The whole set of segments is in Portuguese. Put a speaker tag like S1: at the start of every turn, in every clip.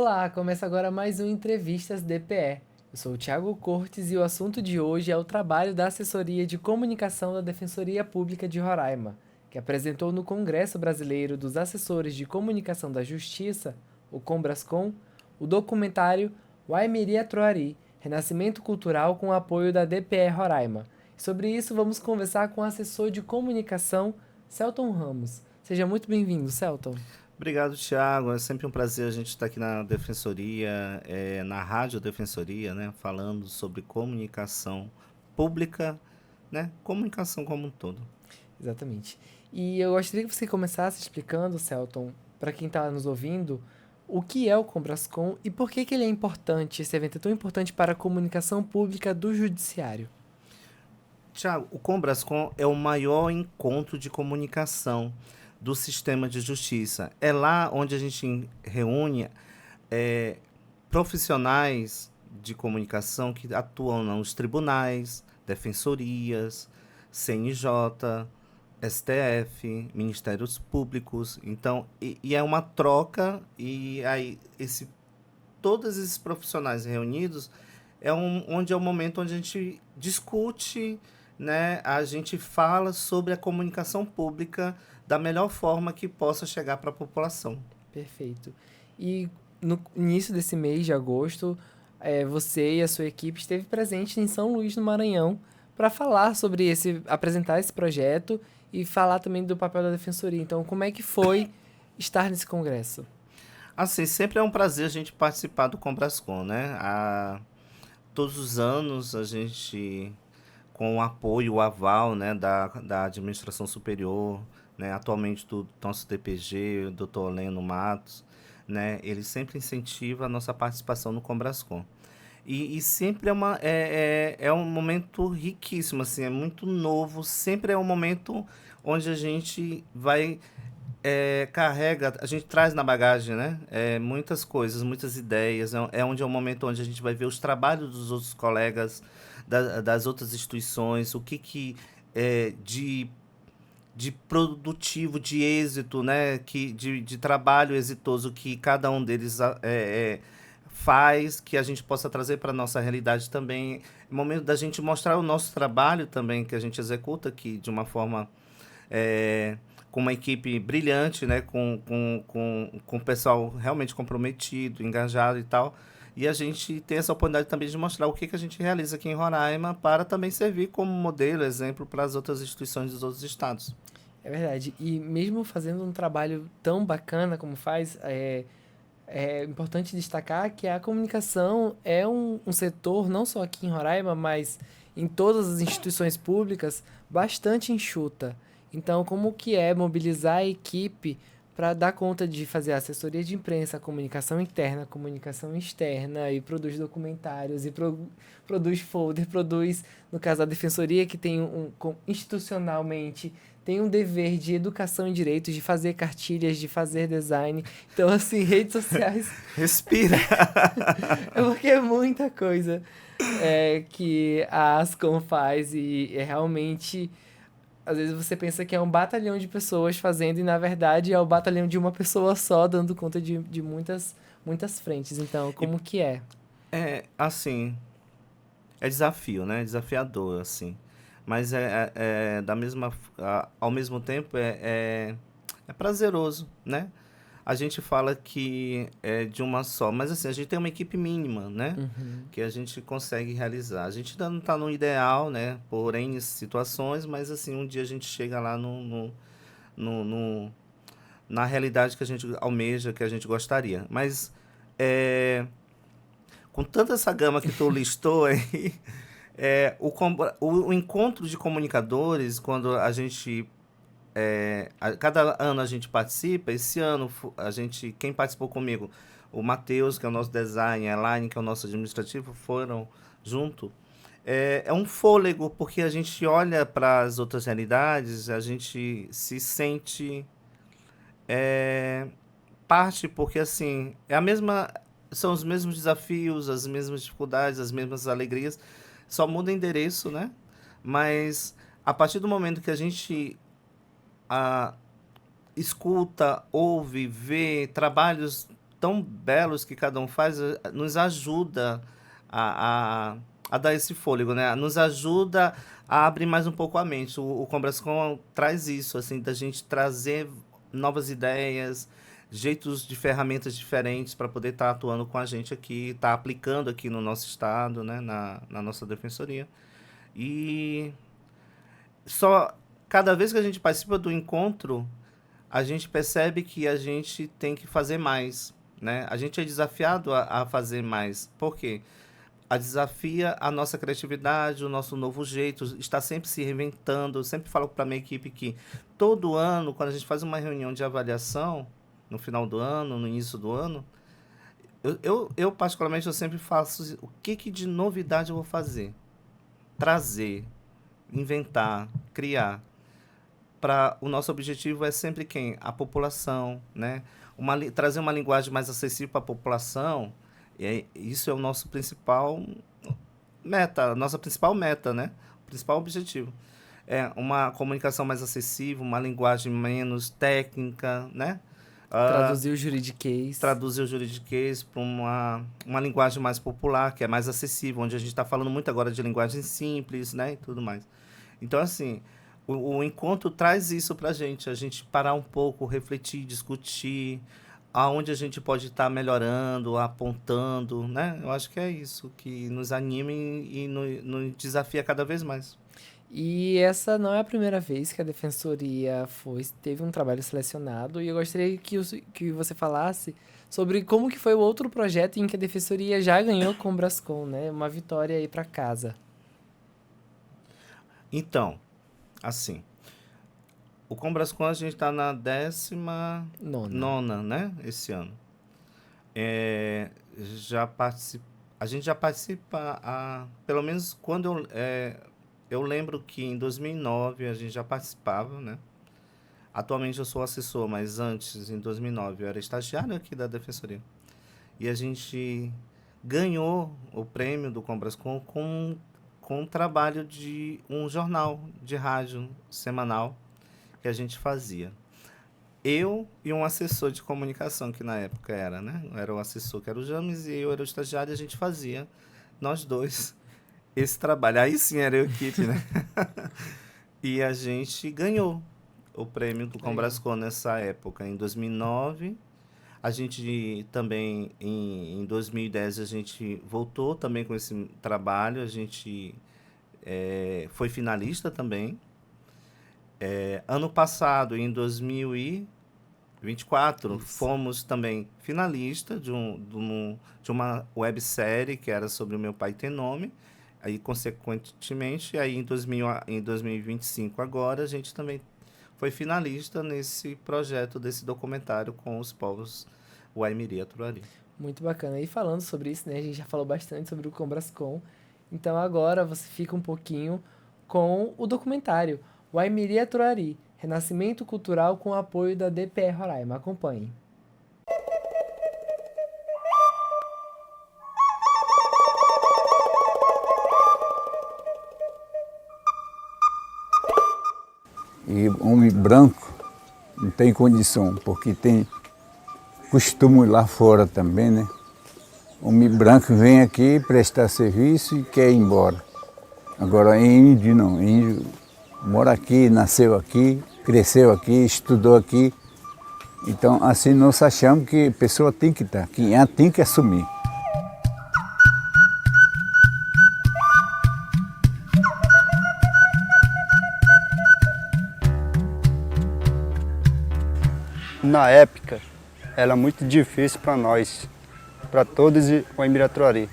S1: Olá, começa agora mais um Entrevistas DPE. Eu sou o Thiago Cortes e o assunto de hoje é o trabalho da Assessoria de Comunicação da Defensoria Pública de Roraima, que apresentou no Congresso Brasileiro dos Assessores de Comunicação da Justiça, o Combrascom, o documentário Waimiri Atuari, Renascimento Cultural com o apoio da DPE Roraima. Sobre isso, vamos conversar com o assessor de comunicação, Celton Ramos. Seja muito bem-vindo, Celton.
S2: Obrigado, Thiago. É sempre um prazer a gente estar aqui na Defensoria, na Rádio Defensoria, né, falando sobre comunicação pública, né, comunicação como um todo.
S1: Exatamente. E eu gostaria que você começasse explicando, Celton, para quem está nos ouvindo, o que é o Combrascom e por que ele é importante, esse evento é tão importante para a comunicação pública do Judiciário.
S2: Thiago, o Combrascom é o maior encontro de comunicação do sistema de justiça. É lá onde a gente reúne é, profissionais de comunicação que atuam nos tribunais, defensorias, CNJ, STF, Ministérios Públicos. Então, e é uma troca, e aí todos esses profissionais reunidos onde é o momento onde a gente discute, né, a gente fala sobre a comunicação pública da melhor forma que possa chegar para a população.
S1: Perfeito. E no início desse mês de agosto, você e a sua equipe esteve presente em São Luís, no Maranhão, para falar sobre apresentar esse projeto e falar também do papel da Defensoria. Então, como é que foi estar nesse congresso?
S2: Assim, sempre é um prazer a gente participar do Combrascom, né? Todos os anos a gente, com o apoio, o aval, né, da administração superior, né, atualmente do nosso DPG, o Dr. Leno Matos, né, ele sempre incentiva a nossa participação no Combrascom. E sempre é um momento riquíssimo, assim, é muito novo, sempre é um momento onde a gente vai carrega, a gente traz na bagagem, né? Muitas coisas, muitas ideias. É onde é o momento onde a gente vai ver os trabalhos dos outros colegas, das outras instituições, o que de produtivo, de êxito, né? De trabalho exitoso que cada um deles faz, que a gente possa trazer para a nossa realidade também. É momento da gente mostrar o nosso trabalho também, que a gente executa aqui de uma forma é, com uma equipe brilhante, né? Com o pessoal realmente comprometido, engajado e tal. E a gente tem essa oportunidade também de mostrar o que a gente realiza aqui em Roraima para também servir como modelo, exemplo para as outras instituições dos outros estados.
S1: É verdade. E mesmo fazendo um trabalho tão bacana como faz, é importante destacar que a comunicação é um setor, não só aqui em Roraima, mas em todas as instituições públicas, bastante enxuta. Então, como que é mobilizar a equipe para dar conta de fazer a assessoria de imprensa, a comunicação interna, a comunicação externa, e produz documentários, produz folder, produz, no caso, a defensoria, que tem institucionalmente tem um dever de educação em direitos, de fazer cartilhas, de fazer design. Então, assim, redes sociais
S2: Respira!
S1: é porque é muita coisa que a Ascom faz e é realmente. Às vezes você pensa que é um batalhão de pessoas fazendo e, na verdade, é o batalhão de uma pessoa só dando conta de muitas frentes. Então,
S2: E
S1: como que é?
S2: assim, é desafio, né? Desafiador, assim. Mas ao mesmo tempo é prazeroso, né? A gente fala que é de uma só, mas assim, a gente tem uma equipe mínima, né?
S1: Uhum.
S2: Que a gente consegue realizar. A gente ainda não está no ideal, né? Por N situações, mas assim, um dia a gente chega lá no, no- na realidade que a gente almeja, que a gente gostaria. Mas é, com tanta essa gama que tu listou aí, o encontro de comunicadores, quando a gente cada ano a gente participa. Esse ano quem participou comigo, o Matheus, que é o nosso design, a Elaine, que é o nosso administrativo, foram junto. É um fôlego, porque a gente olha para as outras realidades, a gente se sente é, parte, porque assim, são os mesmos desafios, as mesmas dificuldades, as mesmas alegrias, só muda endereço, né? Mas a partir do momento que a gente a, escuta, ouve, vê trabalhos tão belos que cada um faz, nos ajuda a dar esse fôlego, né? Nos ajuda a abrir mais um pouco a mente. O Combrascon traz isso, assim, da gente trazer novas ideias, jeitos de ferramentas diferentes para poder estar atuando com a gente aqui, estar aplicando aqui no nosso estado, né? Na nossa defensoria. E só cada vez que a gente participa do encontro, a gente percebe que a gente tem que fazer mais, né? A gente é desafiado a fazer mais. Por quê? Desafia a nossa criatividade, o nosso novo jeito, está sempre se reinventando. Eu sempre falo para a minha equipe que todo ano, quando a gente faz uma reunião de avaliação, no final do ano, no início do ano, eu particularmente, eu sempre faço o que de novidade eu vou fazer. Trazer, inventar, criar. O nosso objetivo é sempre quem? A população, né? Trazer uma linguagem mais acessível para a população. Isso é o nosso principal meta, nossa principal meta, né? O principal objetivo. É uma comunicação mais acessível, uma linguagem menos técnica, né?
S1: Traduzir o juridiquês.
S2: Traduzir o juridiquês para uma linguagem mais popular, que é mais acessível, onde a gente está falando muito agora de linguagem simples, né? E tudo mais. Então, assim, o encontro traz isso para a gente parar um pouco, refletir, discutir, aonde a gente pode estar melhorando, apontando, né? Eu acho que é isso que nos anima e nos desafia cada vez mais.
S1: E essa não é a primeira vez que a Defensoria teve um trabalho selecionado, e eu gostaria que você falasse sobre como que foi o outro projeto em que a Defensoria já ganhou com o Brascon, né? Uma vitória aí para casa.
S2: Então, assim, o Combrascon a gente está na 19ª, né? Esse ano. A gente já participa, pelo menos quando eu lembro que em 2009 a gente já participava, né? Atualmente eu sou assessor, mas antes, em 2009, eu era estagiário aqui da Defensoria. E a gente ganhou o prêmio do Combrascon com um trabalho de um jornal de rádio semanal que a gente fazia. Eu e um assessor de comunicação, que na época era, né? Era o assessor, que era o James, e eu era o estagiário, e a gente fazia, nós dois, esse trabalho. Aí sim era a equipe, né? E a gente ganhou o prêmio do Combrascon nessa época, em 2009. A gente também, em 2010, a gente voltou também com esse trabalho. A gente foi finalista também. Ano passado, em 2024, fomos também finalista de uma websérie que era sobre o Meu Pai Tem Nome. Aí, consequentemente, aí em 2025 agora, a gente também foi finalista nesse projeto desse documentário com os povos Waimiri e Aturuari.
S1: Muito bacana. E falando sobre isso, né, a gente já falou bastante sobre o Combrascon. Então agora você fica um pouquinho com o documentário Waimiri e Aturuari, Renascimento Cultural com apoio da DPR Roraima. Acompanhe.
S3: E homem branco não tem condição, porque tem costume lá fora também, né? Homem branco vem aqui prestar serviço e quer ir embora. Agora índio não, índio mora aqui, nasceu aqui, cresceu aqui, estudou aqui. Então assim nós achamos que a pessoa tem que estar, que tem que assumir.
S4: Na época, era muito difícil para nós, para todos os Waimiri e Aturuari.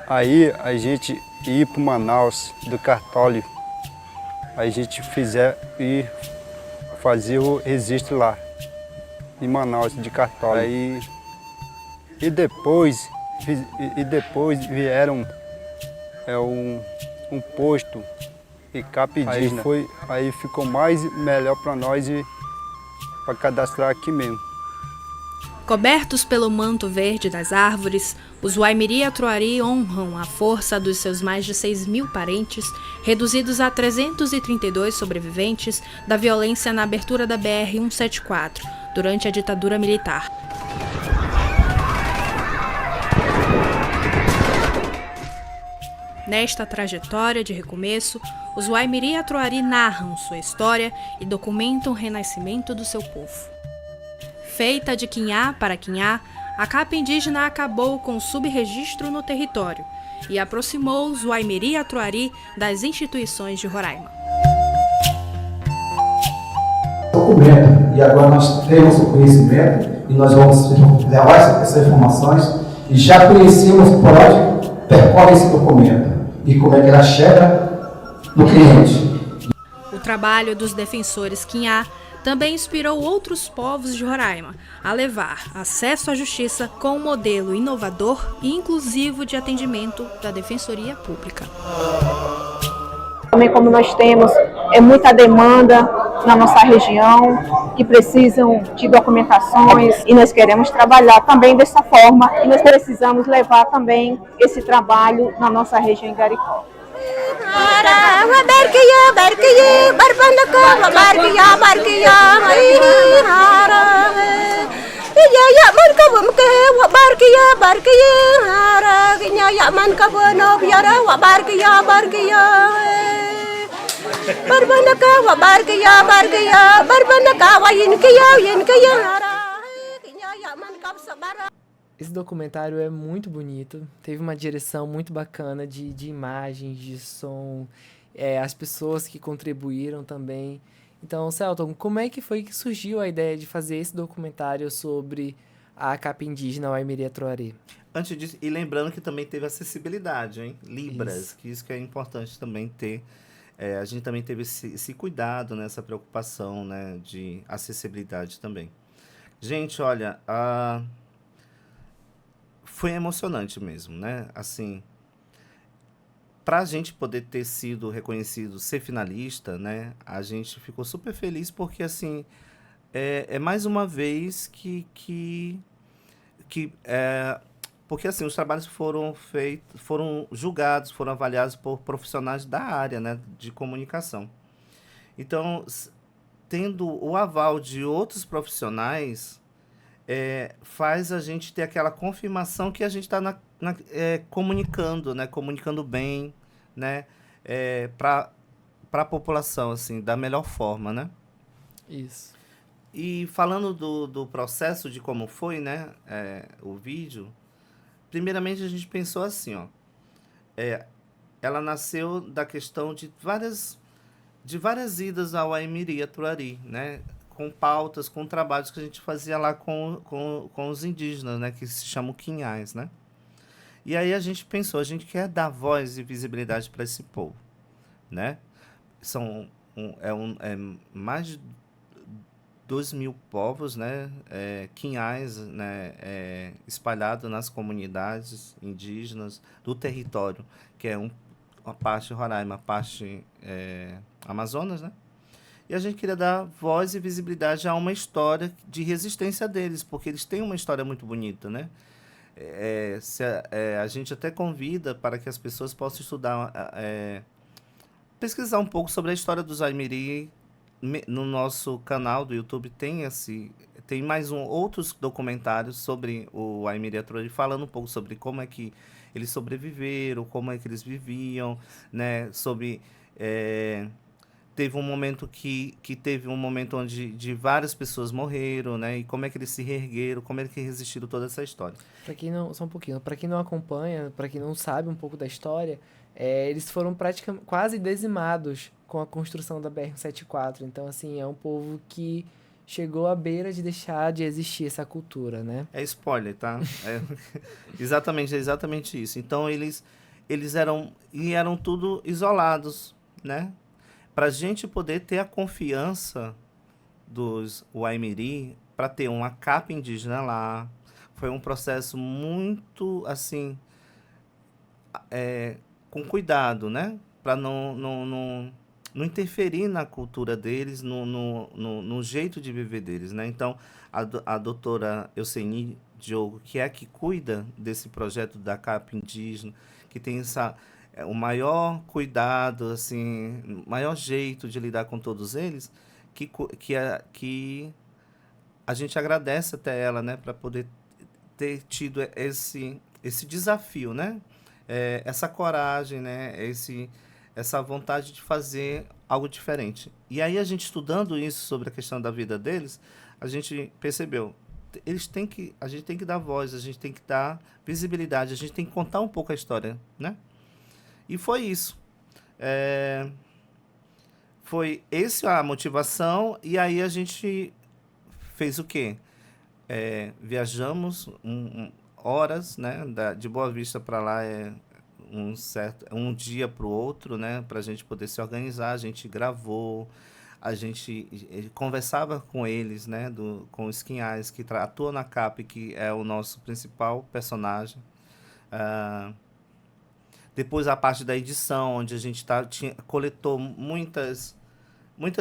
S4: Aí a gente ia para Manaus, do cartório, a gente fazia o registro lá, em Manaus, de cartório. Aí, e depois vieram um posto e capidina. Aí ficou melhor para nós para cadastrar aqui mesmo.
S5: Cobertos pelo manto verde das árvores, os Waimiri e Aturuari honram a força dos seus mais de 6.000 parentes, reduzidos a 332 sobreviventes da violência na abertura da BR-174, durante a ditadura militar. Nesta trajetória de recomeço, os Waimiri Atuari narram sua história e documentam o renascimento do seu povo. Feita de quinhá para quinhá, a capa indígena acabou com o subregistro no território e aproximou os Waimiri Atuari das instituições de Roraima.
S6: Documento, e agora nós temos o conhecimento e nós vamos levar essas informações e já conhecemos por onde percorre esse documento e como é que ela chega no cliente.
S5: O trabalho dos defensores quinhá também inspirou outros povos de Roraima a levar acesso à justiça com um modelo inovador e inclusivo de atendimento da Defensoria Pública.
S7: Também como nós temos muita demanda na nossa região, que precisam de documentações e nós queremos trabalhar também dessa forma e nós precisamos levar também esse trabalho na nossa região em Garicó.
S1: Esse documentário é muito bonito, teve uma direção muito bacana de imagens, de som, as pessoas que contribuíram também. Então, Celton, como é que foi que surgiu a ideia de fazer esse documentário sobre a capa indígena Waimiri Atuari?
S2: Antes disso, e lembrando que também teve acessibilidade, hein? Libras,
S1: Isso.
S2: que isso que é importante também ter. A gente também teve esse cuidado, né, essa preocupação, né, de acessibilidade também. Gente, olha, foi emocionante mesmo, né? Assim, para a gente poder ter sido reconhecido, ser finalista, né? A gente ficou super feliz porque, assim, é mais uma vez porque, assim, os trabalhos foram julgados, foram avaliados por profissionais da área, né, de comunicação. Então, tendo o aval de outros profissionais, faz a gente ter aquela confirmação que a gente está comunicando, né, comunicando bem, né, para a população, assim, da melhor forma, né?
S1: Isso.
S2: E falando do processo de como foi, né, o vídeo, primeiramente a gente pensou assim, ó, ela nasceu da questão de várias idas ao Waimiri Atuari, né, com pautas, com trabalhos que a gente fazia lá com os indígenas, né, que se chamam quinhais, né. E aí a gente pensou, a gente quer dar voz e visibilidade para esse povo, né. São mais de 2.000 povos, né, quinhais, né, espalhados nas comunidades indígenas do território, que é uma parte Roraima, uma parte Amazonas, né? E a gente queria dar voz e visibilidade a uma história de resistência deles, porque eles têm uma história muito bonita, né? A gente até convida para que as pessoas possam estudar, pesquisar um pouco sobre a história dos Waimiri. No nosso canal do YouTube tem mais outros documentários sobre o Waimiri Atuari, falando um pouco sobre como é que eles sobreviveram, como é que eles viviam, né? Teve um momento teve um momento onde de várias pessoas morreram, né? E como é que eles se reergueram, como é que resistiram toda essa história.
S1: Só um pouquinho, para quem não acompanha, para quem não sabe um pouco da história, eles foram praticamente quase dizimados com a construção da BR-174. Então, assim, é um povo que chegou à beira de deixar de existir essa cultura, né?
S2: É spoiler, tá? Exatamente isso. Então, eles eram tudo isolados, né? Para a gente poder ter a confiança dos Waimiri, para ter uma capa indígena lá, foi um processo muito, assim, com cuidado, né? Para não interferir na cultura deles, no jeito de viver deles, né? Então, a doutora Euseni Diogo, que é a que cuida desse projeto da capa indígena, que tem o maior cuidado, assim, o maior jeito de lidar com todos eles, que a gente agradece até ela, né? Para poder ter tido esse desafio, né? essa coragem, né? Essa vontade de fazer algo diferente. E aí a gente estudando isso sobre a questão da vida deles, a gente percebeu, a gente tem que dar voz, a gente tem que dar visibilidade, a gente tem que contar um pouco a história, né? E foi isso. Foi essa a motivação, e aí a gente fez o quê? Viajamos horas, né? De Boa Vista para lá um dia para o outro, né? Para a gente poder se organizar. A gente gravou, a gente conversava com eles, né? Com os Quinhais, que atuam na CAP, que é o nosso principal personagem. Depois a parte da edição, onde a gente coletou muitas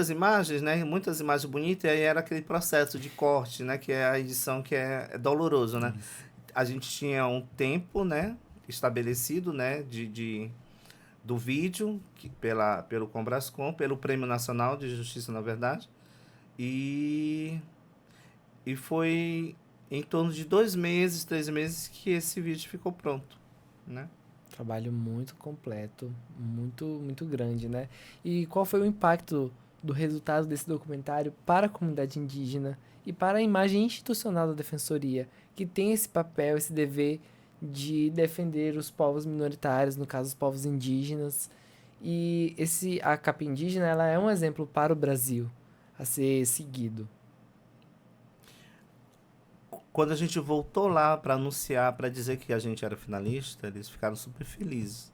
S2: imagens, né? Muitas imagens bonitas, e aí era aquele processo de corte, né? Que é a edição que é doloroso, né? A gente tinha um tempo, né? Estabelecido, né? Do vídeo, pelo Combrascom, pelo Prêmio Nacional de Justiça, na verdade. E foi em torno de 2 meses, 3 meses que esse vídeo ficou pronto, né?
S1: Trabalho muito completo, muito, muito grande, né? E qual foi o impacto do resultado desse documentário para a comunidade indígena e para a imagem institucional da Defensoria, que tem esse papel, esse dever de defender os povos minoritários, no caso os povos indígenas. E a CAP indígena, ela é um exemplo para o Brasil a ser seguido.
S2: Quando a gente voltou lá para anunciar, para dizer que a gente era finalista, eles ficaram super felizes.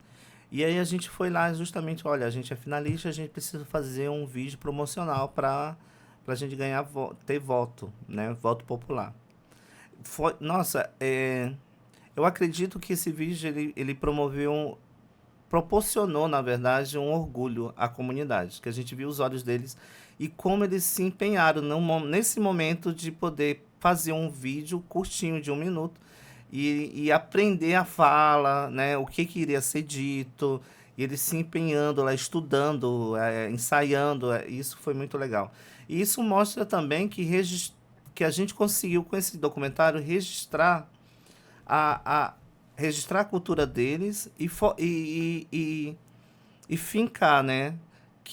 S2: E aí a gente foi lá justamente, olha, a gente é finalista, a gente precisa fazer um vídeo promocional para a gente ganhar, ter voto, né? Voto popular. Nossa, eu acredito que esse vídeo ele proporcionou, na verdade, um orgulho à comunidade, que a gente viu os olhos deles e como eles se empenharam nesse momento de poder fazer um vídeo curtinho de 1 minuto e aprender a fala, né, o que iria ser dito, e eles se empenhando lá, estudando, ensaiando, isso foi muito legal. E isso mostra também que a gente conseguiu, com esse documentário, registrar a cultura deles e fincar, né,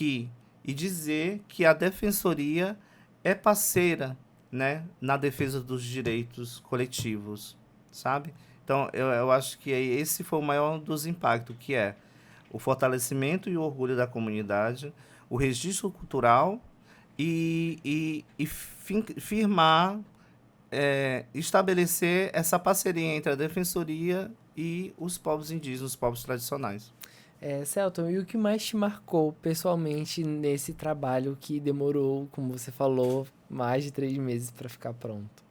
S2: e dizer que a Defensoria é parceira, né, na defesa dos direitos coletivos, sabe? Então, eu acho que esse foi o maior dos impactos, que é o fortalecimento e o orgulho da comunidade, o registro cultural e firmar, estabelecer essa parceria entre a Defensoria e os povos indígenas, os povos tradicionais.
S1: Celton, e o que mais te marcou pessoalmente nesse trabalho que demorou, como você falou, mais de 3 meses para ficar pronto?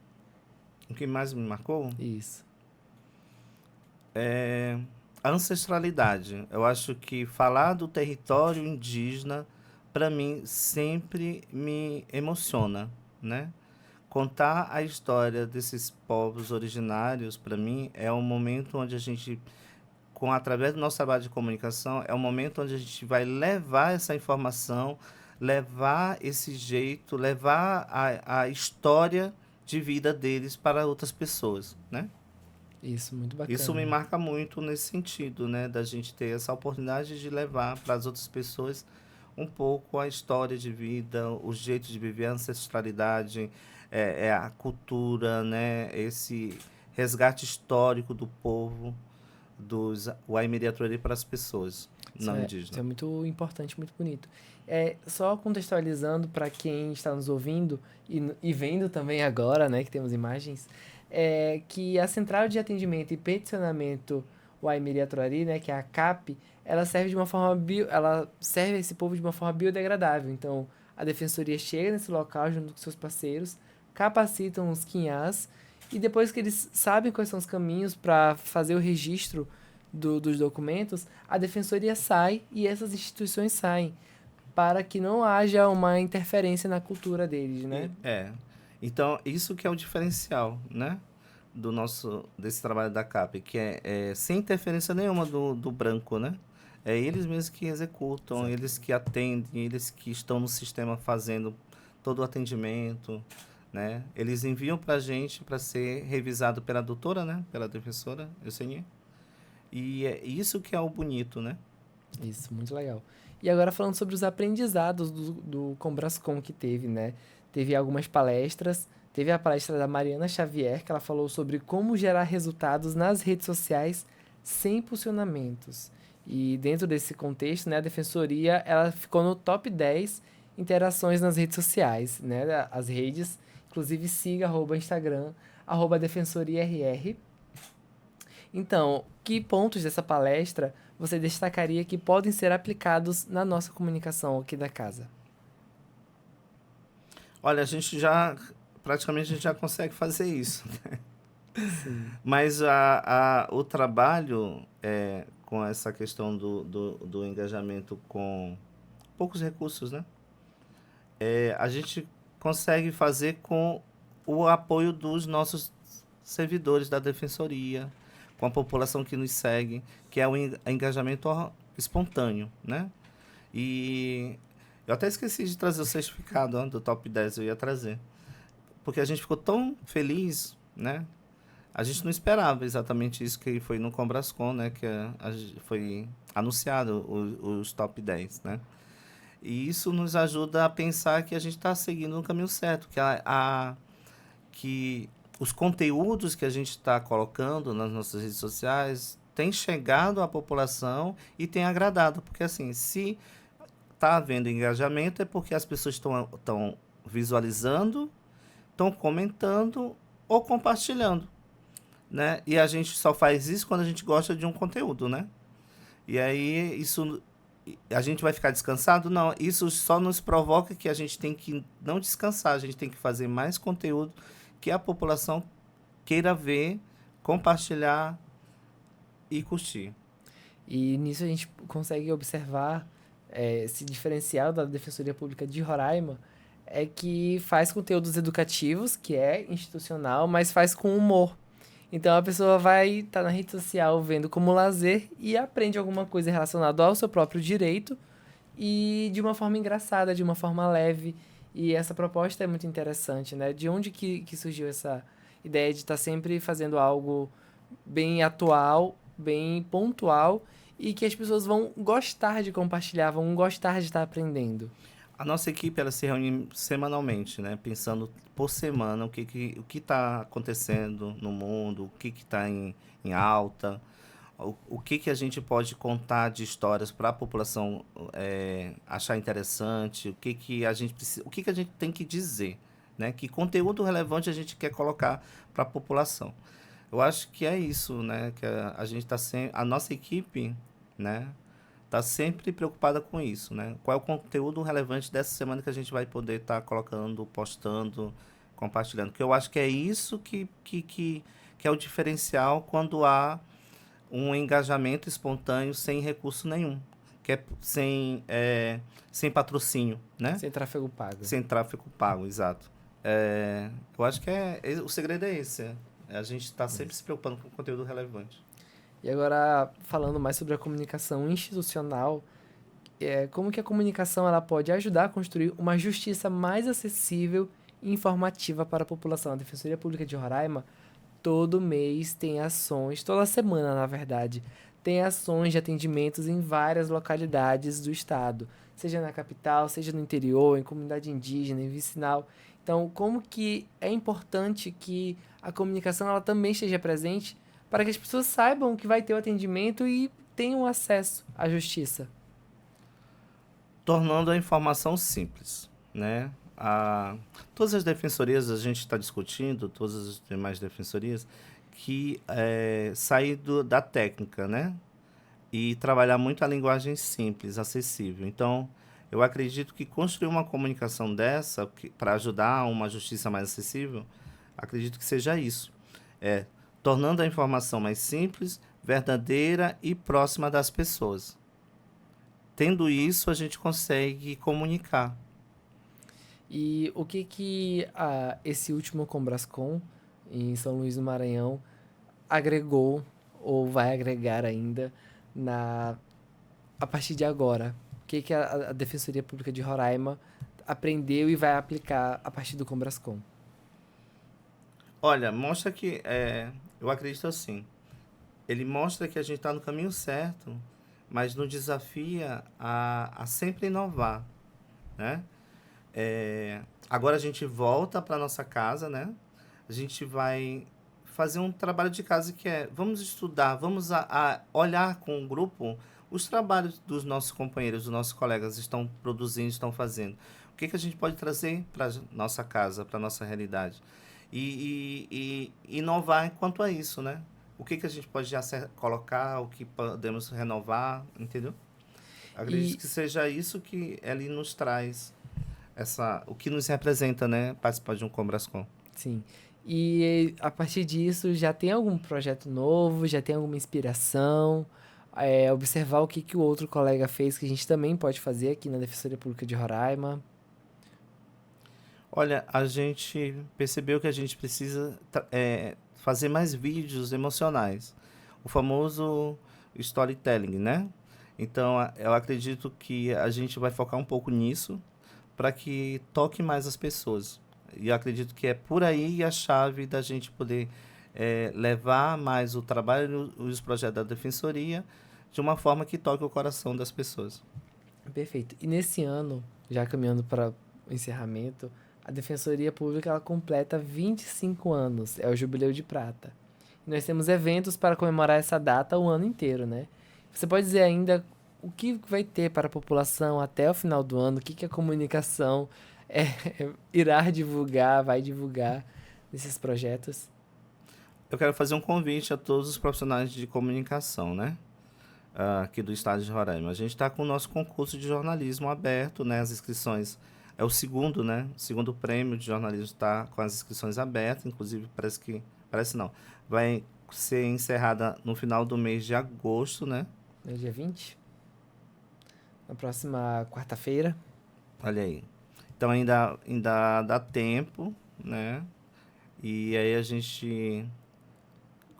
S2: O que mais me marcou?
S1: Isso.
S2: A ancestralidade. Eu acho que falar do território indígena, para mim, sempre me emociona, né? Contar a história desses povos originários, para mim, é um momento onde a gente, através do nosso trabalho de comunicação, é um momento onde a gente vai levar essa informação, levar esse jeito, levar a história de vida deles para outras pessoas, né?
S1: Isso, muito bacana.
S2: Isso me marca muito nesse sentido, né? Da gente ter essa oportunidade de levar para as outras pessoas um pouco a história de vida, o jeito de viver, a ancestralidade, a cultura, né? Esse resgate histórico do povo, dos Waimiri Atuari para as pessoas não indígenas.
S1: Isso é muito importante, muito bonito. Só contextualizando para quem está nos ouvindo e vendo também agora, né, que temos imagens, que a Central de Atendimento e Peticionamento Waimiri Atuari, né, que é a CAP, ela serve ela serve esse povo de uma forma biodegradável. Então, a Defensoria chega nesse local junto com seus parceiros, capacitam os quinhás, e depois que eles sabem quais são os caminhos para fazer o registro dos documentos, a Defensoria sai e essas instituições saem, para que não haja uma interferência na cultura deles, né?
S2: Então, isso que é o diferencial, né? Desse trabalho da CAP, que é sem interferência nenhuma do branco, né? É eles mesmos que executam, certo. Eles que atendem, eles que estão no sistema fazendo todo o atendimento, né? Eles enviam para a gente para ser revisado pela doutora, né? Pela defensora, Eusenia. E é isso que é o bonito, né?
S1: Isso, muito legal. E agora falando sobre os aprendizados do Combrascom que teve, né? Teve algumas palestras, teve a palestra da Mariana Xavier, que ela falou sobre como gerar resultados nas redes sociais sem impulsionamentos. E dentro desse contexto, né, a Defensoria, ela ficou no top 10 interações nas redes sociais, né? As redes, inclusive siga @Instagram, @DefensoriaRR. Então, que pontos dessa palestra você destacaria que podem ser aplicados na nossa comunicação aqui da casa?
S2: Olha, praticamente a gente já consegue fazer isso, né? Mas o trabalho com essa questão do engajamento com poucos recursos, né? A gente consegue fazer com o apoio dos nossos servidores da Defensoria, com a população que nos segue, que é o engajamento espontâneo, né? E eu até esqueci de trazer o certificado do top 10, eu ia trazer. Porque a gente ficou tão feliz, né? A gente não esperava exatamente isso que foi no Combrascom, né? Que foi anunciado os top 10, né? E isso nos ajuda a pensar que a gente está seguindo no caminho certo, que os conteúdos que a gente está colocando nas nossas redes sociais têm chegado à população e têm agradado. Porque, assim, se está havendo engajamento, é porque as pessoas estão visualizando, estão comentando ou compartilhando, né? E a gente só faz isso quando a gente gosta de um conteúdo, né? E aí, a gente vai ficar descansado? Não, isso só nos provoca que a gente tem que não descansar, a gente tem que fazer mais conteúdo que a população queira ver, compartilhar e curtir.
S1: E nisso a gente consegue observar esse diferencial da Defensoria Pública de Roraima, é que faz conteúdos educativos, que é institucional, mas faz com humor. Então a pessoa vai estar na rede social vendo como lazer e aprende alguma coisa relacionada ao seu próprio direito e de uma forma engraçada, de uma forma leve. E essa proposta é muito interessante, né? De onde que surgiu essa ideia de estar sempre fazendo algo bem atual, bem pontual e que as pessoas vão gostar de compartilhar, vão gostar de estar aprendendo?
S2: A nossa equipe ela se reúne semanalmente, né? Pensando por semana o que está acontecendo no mundo, o que está em alta, o que a gente pode contar de histórias para a população achar interessante, o que a gente tem que dizer, né? Que conteúdo relevante a gente quer colocar para a população. Eu acho que é isso, né? Que a gente está a nossa equipe, né? Tá sempre preocupada com isso, né? Qual é o conteúdo relevante dessa semana que a gente vai poder estar colocando, postando, compartilhando. Porque eu acho que é isso que é o diferencial quando há um engajamento espontâneo sem recurso nenhum, que é sem patrocínio, né?
S1: Sem tráfego pago.
S2: Sem tráfego pago, exato. Eu acho que o segredo é esse. A gente está sempre se preocupando com conteúdo relevante.
S1: E agora, falando mais sobre a comunicação institucional, como que a comunicação ela pode ajudar a construir uma justiça mais acessível e informativa para a população? A Defensoria Pública de Roraima, todo mês tem ações, toda semana, na verdade, tem ações de atendimentos em várias localidades do estado, seja na capital, seja no interior, em comunidade indígena, em vicinal. Então, como que é importante que a comunicação ela também esteja presente para que as pessoas saibam que vai ter o atendimento e tenham acesso à justiça?
S2: Tornando a informação simples, né? Todas as defensorias, a gente está discutindo, todas as demais defensorias, que sair da técnica, né? E trabalhar muito a linguagem simples, acessível. Então, eu acredito que construir uma comunicação dessa, para ajudar a uma justiça mais acessível, acredito que seja isso. Tornando a informação mais simples, verdadeira e próxima das pessoas. Tendo isso, a gente consegue comunicar.
S1: E o que esse último Combrascom, em São Luís do Maranhão, agregou ou vai agregar ainda a partir de agora? O que a Defensoria Pública de Roraima aprendeu e vai aplicar a partir do Combrascom?
S2: Olha, mostra que eu acredito assim, ele mostra que a gente está no caminho certo, mas nos desafia a sempre inovar, né? Agora a gente volta para nossa casa, né? A gente vai fazer um trabalho de casa que vamos estudar, vamos a olhar com o grupo os trabalhos dos nossos companheiros, dos nossos colegas estão produzindo, estão fazendo. O que a gente pode trazer para nossa casa, para nossa realidade? E inovar quanto a isso, né? O que a gente pode já colocar, o que podemos renovar, entendeu? Acredito que seja isso que ele nos traz, o que nos representa, né? Participar de um Combrascom.
S1: Sim. E a partir disso, já tem algum projeto novo? Já tem alguma inspiração? Observar o que o outro colega fez, que a gente também pode fazer aqui na Defensoria Pública de Roraima?
S2: Olha, a gente percebeu que a gente precisa fazer mais vídeos emocionais. O famoso storytelling, né? Então, eu acredito que a gente vai focar um pouco nisso para que toque mais as pessoas. E eu acredito que é por aí a chave da gente poder levar mais o trabalho e os projetos da Defensoria de uma forma que toque o coração das pessoas.
S1: Perfeito. E nesse ano, já caminhando para o encerramento, a Defensoria Pública ela completa 25 anos, é o Jubileu de Prata. E nós temos eventos para comemorar essa data o ano inteiro, né? Você pode dizer ainda o que vai ter para a população até o final do ano, o que a comunicação vai divulgar nesses projetos?
S2: Eu quero fazer um convite a todos os profissionais de comunicação, né? Aqui do estado de Roraima. A gente está com o nosso concurso de jornalismo aberto, né? As inscrições é o segundo, né? O segundo prêmio de jornalismo está com as inscrições abertas, inclusive parece não. Vai ser encerrada no final do mês de agosto, né?
S1: É dia 20? Na próxima quarta-feira.
S2: Olha aí. Então ainda dá tempo, né? E aí a gente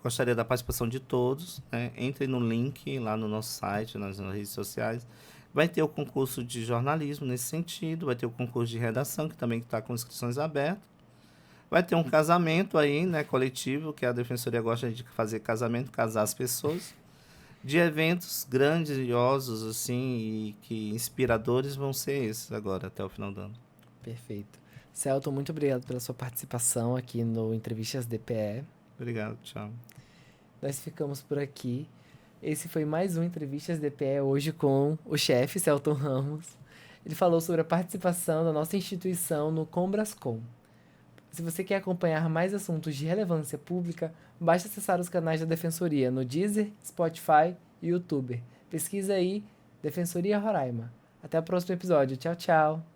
S2: gostaria da participação de todos, né? Entrem no link lá no nosso site, nas redes sociais. Vai ter o concurso de jornalismo nesse sentido, vai ter o concurso de redação, que também está com inscrições abertas. Vai ter um casamento aí, né, coletivo, que a Defensoria gosta de fazer casamento, casar as pessoas. De eventos grandiosos, assim, e que inspiradores vão ser esses agora, até o final do ano.
S1: Perfeito. Celton, muito obrigado pela sua participação aqui no Entrevistas DPE.
S2: Obrigado, tchau.
S1: Nós ficamos por aqui. Esse foi mais um Entrevistas DPE, hoje com o chefe, Celton Ramos. Ele falou sobre a participação da nossa instituição no Combrascom. Se você quer acompanhar mais assuntos de relevância pública, basta acessar os canais da Defensoria no Deezer, Spotify e YouTube. Pesquisa aí, Defensoria Roraima. Até o próximo episódio. Tchau, tchau.